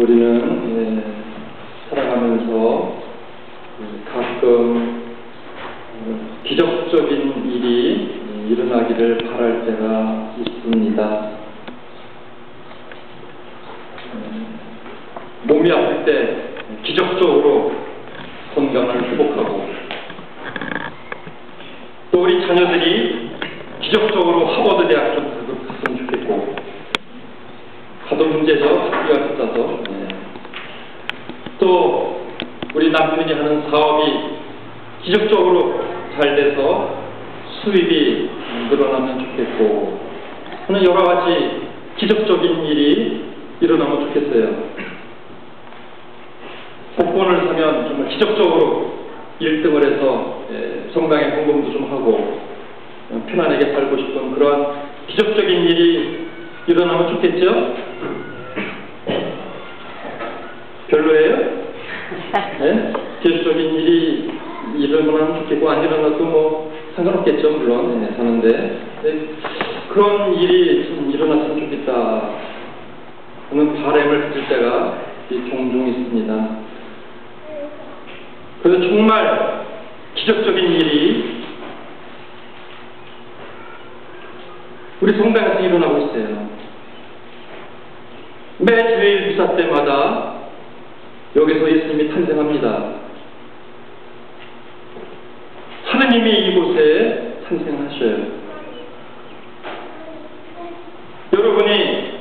우리는 살아가면서 가끔 기적적인 일이 일어나기를 바랄 때가 있습니다. 몸이 아플 때 기적적으로 건강을 회복하고, 또 우리 자녀들이 기적적으로 하버드 대학 좀 갔으면 좋겠고, 가도 문제죠. 학비가 비싸서. 또 우리 남편이 하는 사업이 기적적으로 잘 돼서 수입이 늘어나면 좋겠고 하는 여러 가지 기적적인 일이 일어나면 좋겠어요. 복권을 사면 정말 기적적으로 1등을 해서 성당에 헌금도 좀 하고 편안하게 살고 싶은 그런 기적적인 일이 일어나면 좋겠죠? 별로예요? 네? 기적적인 일이 일어나면 좋겠고, 안 일어나도 뭐 상관없겠죠, 물론. 사는데. 그런 일이 좀 일어났으면 좋겠다 하는 바람을 가질 때가 종종 있습니다. 그래서 정말 기적적인 일이 우리 성당에서 일어나고 있어요. 매 주일 미사 때마다 여기서 예수님이 탄생합니다. 하느님이 이곳에 탄생하셔요. 여러분이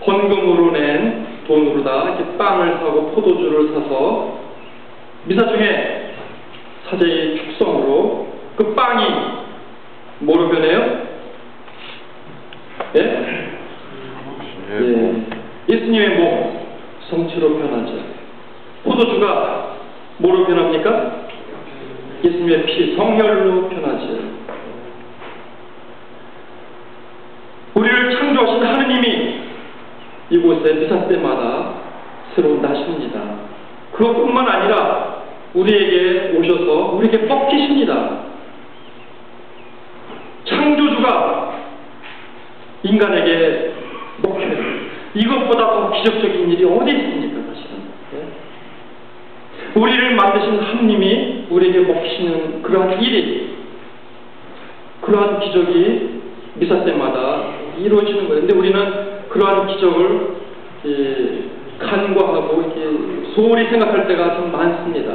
헌금으로 낸 돈으로 다 이렇게 빵을 사고 포도주를 사서 미사 중에 사제의 축성으로 그 빵이 뭐로 변해요? 예? 예수님의 몸, 성체로 변하죠. 포도주가 뭐로 변합니까? 예수님의 피, 성혈로 변하죠. 우리를 창조하신 하느님이 이곳에 미사 때마다 새로 나십니다. 그것뿐만 아니라 우리에게 오셔서 우리에게 먹히십니다. 창조주가 인간에게 먹혀요. 이것보다 더 기적적인 일이 어디 있습니까, 사실은? 우리를 만드신 하느님이 우리에게 먹히시는 그러한 일이, 그러한 기적이 미사 때마다 이루어지는 거예요. 근데 우리는 그러한 기적을 간과하고 이렇게 소홀히 생각할 때가 좀 많습니다.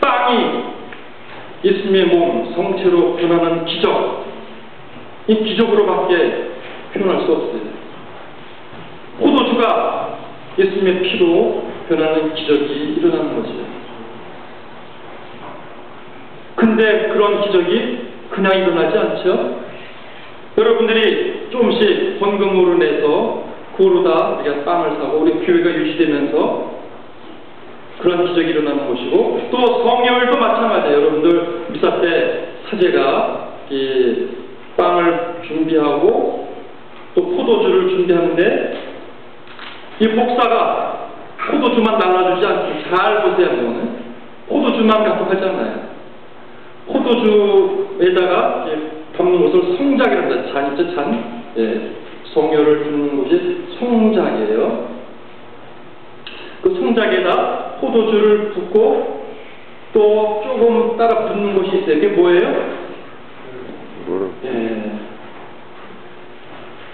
빵이 예수님의 몸, 성체로 변하는 기적, 이 기적으로밖에 표현할 수 없어요. 포도주가 예수님의 피로 변하는 기적이 일어나는 거죠. 근데 그런 기적이 그냥 일어나지 않죠? 여러분들이 조금씩 헌금으로 내서 그거로 다 우리가 빵을 사고 우리 교회가 유지되면서 그런 기적이 일어나는 것이고, 또 성혈도 마찬가지예요. 여러분들 미사 때 사제가 이 빵을 준비하고 또 포도주를 준비하는데 이 목사가 포도주만 날라주지 않고, 잘 보세요. 포도주만 갖고 가잖아요. 포도주에다가 담는 것을 성작이라고 합니다. 잔이죠, 잔. 성혈을 붓는 곳이 성작이에요. 그 성작에다 포도주를 붓고 또 조금 따라 붓는 곳이 있어요. 그게 뭐예요?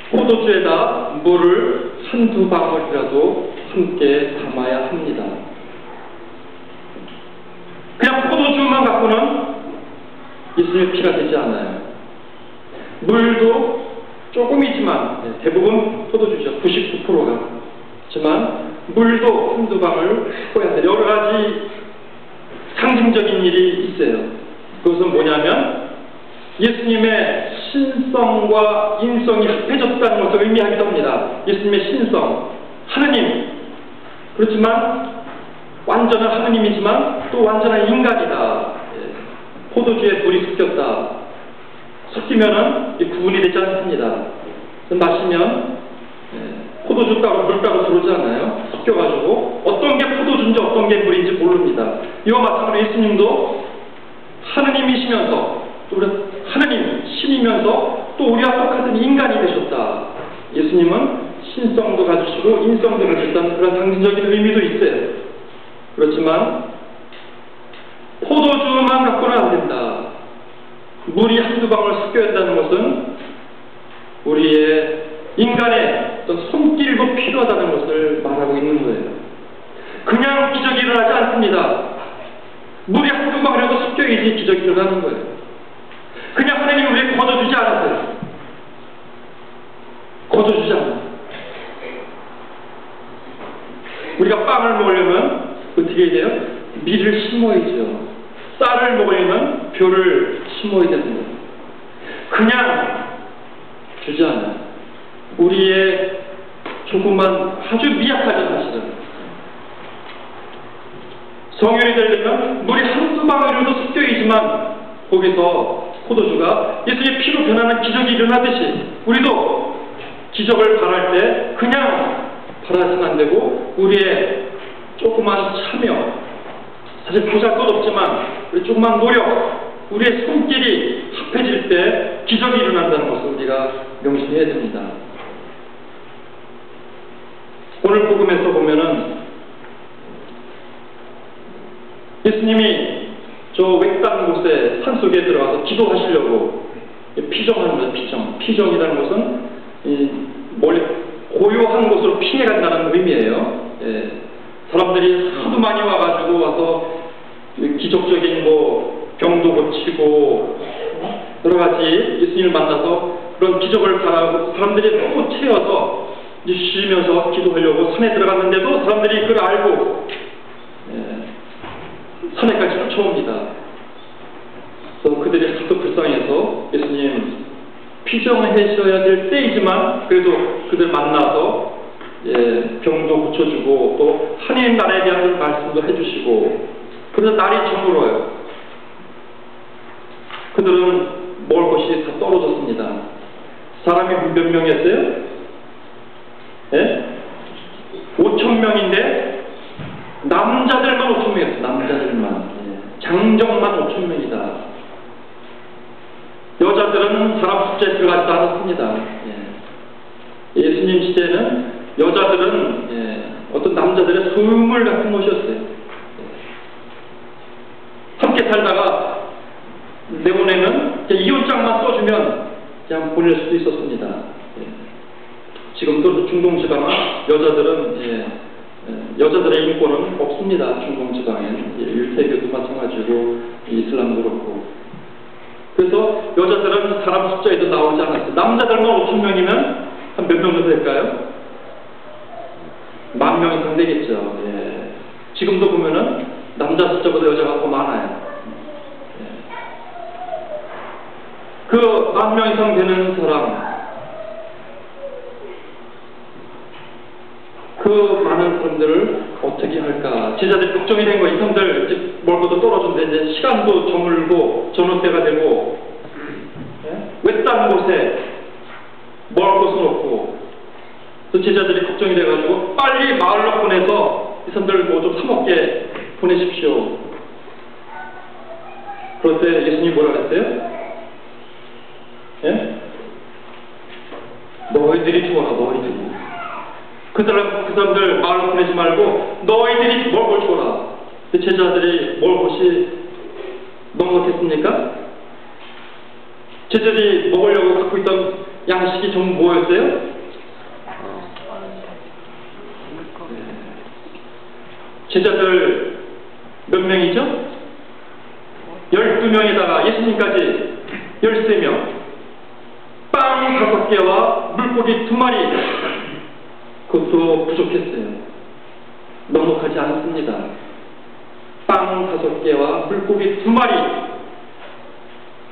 포도주에다 물을 한두 방울이라도 함께 담아야 합니다. 그냥 포도주만 갖고는 예수님의 피가 되지 않아요. 물도 조금이지만, 대부분 포도주죠. 99%가. 하지만 물도 한두 방울 섞어야 돼요. 여러 가지 상징적인 일이 있어요. 그것은 뭐냐면 예수님의 신성과 인성이 합해졌다는 것을 의미하기도 합니다. 예수님의 신성, 하느님, 그렇지만 완전한 하느님이지만 또 완전한 인간이다. 포도주에 물이 섞였다. 섞이면은 구분이 되지 않습니다. 마시면 포도주 따로 물 따로 들어오지 않아요. 섞여가지고 어떤 게 포도주인지 어떤 게 물인지 모릅니다. 이와 마찬가지로 예수님도 하느님이시면서 또 우리 하느님, 신이면서 또 우리와 똑같은 인간이 되셨다. 예수님은 신성도 가지시고 인성도 가지셨다는 그런 상징적인 의미도 있어요. 그렇지만 포도주만 갖고는 안 된다. 물이 한두 방울 섞여야 한다는 것은 우리의 인간의 어떤 손길도 필요하다는 것을 말하고 있는 거예요. 그냥 기적이 일어나지 않습니다. 물이 한두 방울이라도 섞여야지 기적이 일어나는 거예요. 그냥 하나님이 우리에게 거둬주지 않았어요. 거둬주지 않아요. 우리가 빵을 먹으려면 어떻게 해야 돼요? 밀을 심어야죠. 쌀을 먹으려면 벼를 심어야 됩니다. 그냥 주지 않아요. 우리의 조그만 아주 미약하죠 사실은. 성혈이 되려면 물이 한두 방울이라도 섞여야지만 거기서 포도주가 예수의 피로 변하는 기적이 일어나듯이 우리도 기적을 바랄 때 그냥 바라서는 안 되고 우리의 조그만 참여, 사실 보잘것없지만 우리 조그만 노력, 우리의 손길이 합해질 때 기적이 일어난다는 것을 우리가 명심해야 됩니다. 오늘 복음에서 보면은 예수님이 저 외딴 곳에 산속에 들어가서 기도하시려고 피정하는 거죠. 피정이라는 것은 멀리 고요한 곳으로 피해 간다는 의미예요. 예. 사람들이 하도 많이 와가지고 와서 기적적인 병도 고치고 여러 가지 예수님을 만나서 그런 기적을 바라고 사람들이 너무 채워서 쉬면서 기도하려고 산에 들어갔는데도 사람들이 그걸 알고 산에까지 쫓아옵니다. 그래서 그들이 하도 불쌍해서 예수님 피정하셔야 될 때이지만 그래도 그들 만나서 병도 고쳐주고 또 하나님 나라에 대한 말씀도 해주시고 그래서 날이 저물어요. 그들은 먹을 것이 다 떨어졌습니다. 사람이 몇 명이었어요? 5,000명인데 남자들만 5,000명이었어요. 남자들만. 장정만 5,000명이다. 여자들은 사람 숫자에 들어가지도 않았습니다. 예수님 시대에는 여자들은 어떤 남자들의 소유물 같은 것이었어요. 함께 살다가 내보내면 이혼장만 써주면 그냥 보낼 수도 있었습니다. 지금도 중동지방 여자들은 여자들의 인권은 없습니다. 중동지방엔 율태교도 마찬가지고 이슬람도 그렇고. 그래서 여자들은 사람 숫자에도 나오지 않았어요. 남자들만 5,000명이면 한 몇 명 정도 될까요? 10,000명 이상 되겠죠. 지금도 보면은 남자 숫자보다 여자가 더 많아요. 그 10,000명 이상 되는 사람, 그 많은 사람들을 어떻게 할까? 제자들이 걱정이 된 거예요. 이 사람들 멀고도 떨어졌는데 이제 시간도 저물고 저녁 때가 되고 외딴 곳에 먹을 것은 없고 또 제자들이 걱정이 돼가지고 빨리 마을로 보내서 이 사람들 뭐 좀 사먹게 보내십시오. 그럴 때 예수님이 뭐라 그랬어요? 너희들이 주어라. 너희들이. 그 사람들 마을로 보내지 말고 너희들이 먹을 걸 주어라. 제자들이 먹을 것이 넉넉했습니까? 제자들이 먹으려고 갖고 있던 양식이 전부 뭐였어요? 제자들 몇 명이죠? 12명에다가 예수님까지 13명. 빵 5개와 물고기 2마리. 그것도 부족했어요. 넉넉하지 않습니다. 빵 5개와 물고기 2마리.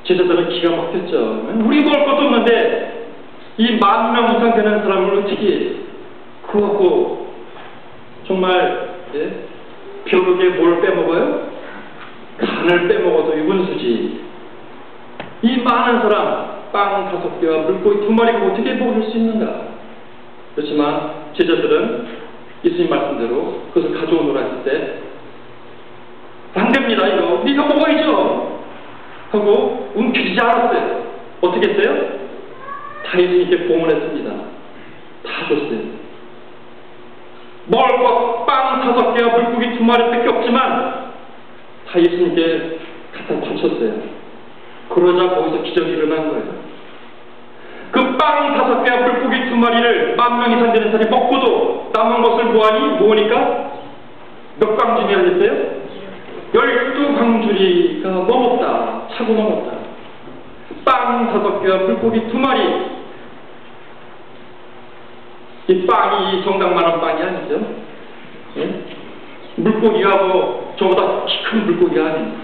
제자들은 기가 막혔죠. 우리 먹을 것도 없는데 이 10,000명 이상 되는 사람을 어떻게 그거 갖고 정말 벼룩에 뭘 빼먹어요? 간을 빼먹어도 유분수지. 이 많은 사람 빵 5개와 물고기 2마리가 어떻게 먹을 수 있는가? 그렇지만 제자들은 예수님 말씀대로 그것을 가져오노라 했을 때 안 됩니다. 이거 네가 먹어야죠 하고 움켜쥐지 않았어요. 어떻게 했어요? 다 예수님께 봉헌했습니다. 다 주셨어요. 먹을 것 빵 5개와 물고기 2마리밖에 없지만 다 예수님께 갖다 바쳤어요. 그러자 거기서 기적이 일어난 거예요. 그 빵 5개와 물고기 2마리를 10,000명이 산되는 사람이 먹고도 남은 것을 모으니까 몇 광줄이나 됐어요? 12광줄이가 넘었다. 차고 넘었다. 빵 5개와 물고기 2마리. 이 빵이 정당만한 빵이 아니죠. 예? 물고기가 뭐 저보다 키 큰 물고기가 아닙니다.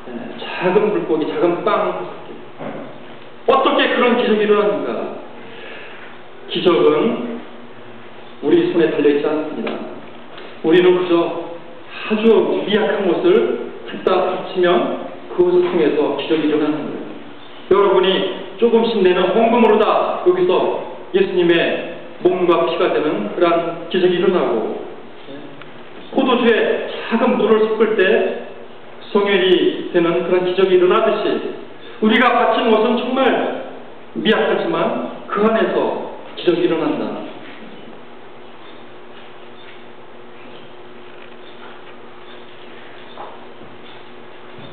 예, 작은 물고기, 작은 빵 5개. 어떻게 그런 기적이 일어났는가? 기적은 우리 손에 달려있지 않습니다. 우리는 그저 아주 미약한 것을 갖다 바치면 그것을 통해서 기적이 일어나는 거예요. 여러분이 조금씩 내는 헌금으로다 여기서 예수님의 몸과 피가 되는 그러한 기적이 일어나고, 포도주에 작은 물을 섞을 때 성혈이 되는 그런 기적이 일어나듯이 우리가 바친 것은 정말 미약하지만 그 안에서 기적이 일어난다.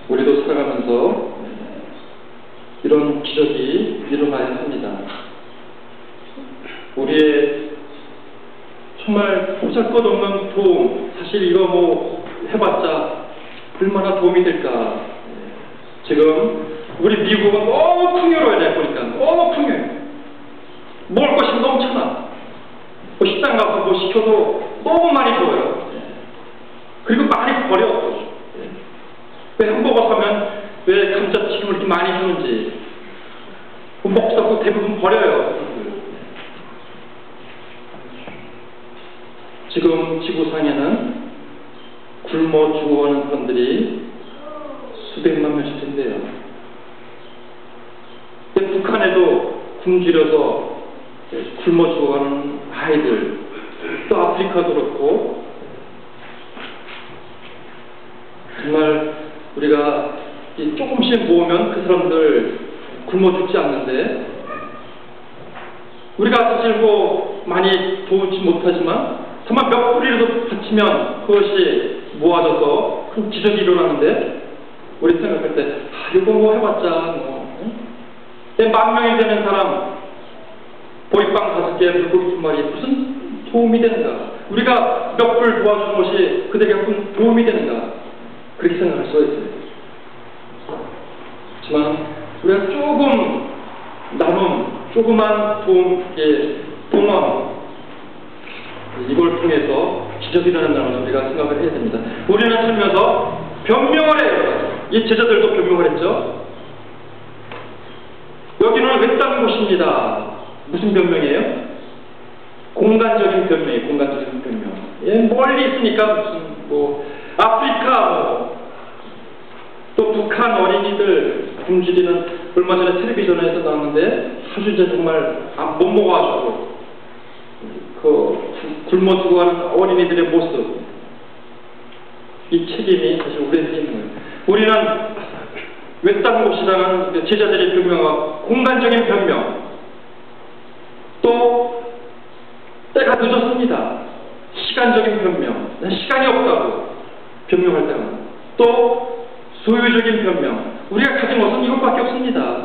우리도 살아가면서 이런 기적이 일어나야 합니다. 우리의 정말 보잘것없는 도움, 사실 이거 뭐 해봤자 얼마나 도움이 될까. 지금 우리 미국은 너무 풍요로워요. 보니까 너무 풍요해요. 먹을 것이 넘쳐나. 뭐 식당 가서 뭐 시켜도 너무 많이 줘요. 그리고 많이 버려. 왜 햄버거 사면 왜 감자튀김을 이렇게 많이 주는지 먹다고 대부분 버려요. 지금 지구상에는 굶어 죽어가는 사람들이 수백만 명씩 된대요. 북한에도 굶주려서 굶어 죽어가는 아이들, 또 아프리카도 그렇고, 정말 우리가 조금씩 모으면 그 사람들 굶어 죽지 않는데, 우리가 사실 뭐 많이 도우지 못하지만 정말 몇 뿌리라도 바치면 그것이 모아져서 큰 기적이 일어나는데, 우리 생각할 때 이거 뭐 해봤자 뭐 10,000명이 되는 사람 보이빵 5개 물고기 2마리 무슨 도움이 되는가? 우리가 몇 불 도와주는 것이 그들에게 무슨 도움이 되는가? 그렇게 생각할 수가 있어요. 하지만 우리가 조금 나눔, 조그만 도움, 동원, 이걸 통해서 기적이 일어난다는 것을 우리가 생각을 해야 됩니다. 우리는 살면서 변명을 해요. 이 제자들도 변명을 했죠. 여기는 외딴 곳입니다. 무슨 변명이에요? 공간적인 변명이에요. 공간적인 변명. 멀리 있으니까 무슨 뭐 아프리카 또 북한 어린이들 굶주리는, 얼마 전에 텔레비전에서 나왔는데 아주 이제 정말 못 먹어가지고 그 굶어 죽어가는 어린이들의 모습, 이 책임이 사실 우리에게 있는 거예요. 우리는 외딴 곳이라는 제자들의 변명과 공간적인 변명, 또 때가 늦었습니다. 시간적인 변명, 시간이 없다고 변명할 때가, 또 소유적인 변명, 우리가 가진 것은 이것밖에 없습니다.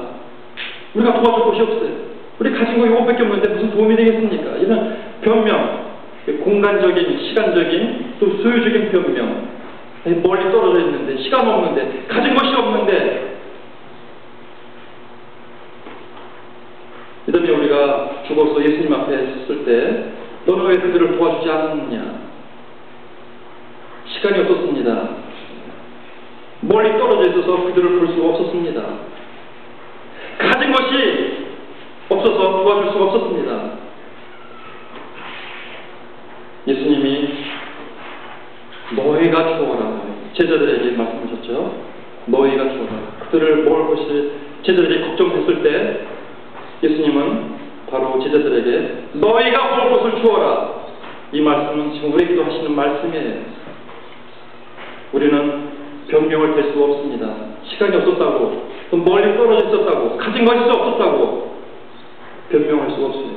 우리가 도와줄 것이 없어요. 우리 가진 거 이것밖에 없는데 무슨 도움이 되겠습니까? 이런 변명, 공간적인, 시간적인, 또 소유적인 변명, 멀리 떨어져 있는데, 시간 없는데, 가진 것이 없는데, 이러면 우리가 죽어서 예수님 앞에 섰을 때 너는 왜 그들을 도와주지 않느냐? 시간이 없었습니다. 멀리 떨어져 있어서 그들을 볼 수가 없었습니다. 가진 것이 없어서 도와줄 수가 없었습니다. 예수님이 너희가 주어라, 제자들에게 말씀하셨죠. 너희가 주어라. 그들을 먹을 것이 제자들이 걱정했을 때 예수님은 바로 제자들에게 너희가 먹을 것을 주어라. 이 말씀은 지금 우리에게도 하시는 말씀이에요. 우리는 변명을 댈 수가 없습니다. 시간이 없었다고, 또 멀리 떨어져 있었다고, 가진 것이 없었다고 변명할 수가 없어요.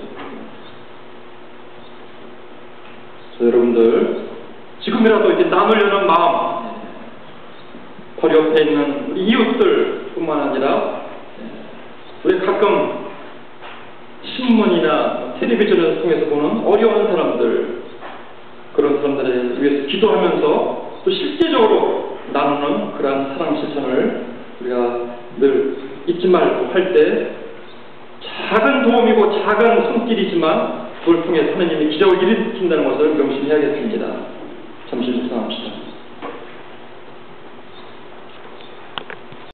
여러분들 지금이라도 이제 나누려는 마음, 바로 옆에 있는 우리 이웃들뿐만 아니라 우리 가끔 신문이나 텔레비전을 통해서 보는 어려운 사람들, 그런 사람들을 위해서 기도하면서 또 실제적으로 나누는 그러한 사랑 실천을 우리가 늘 잊지 말고 할 때 작은 도움이고 작은 손길이지만 그걸 통해 하나님이 기적을 일으킨다는 것을 명심해야겠습니다. 잠시 묵상합시다.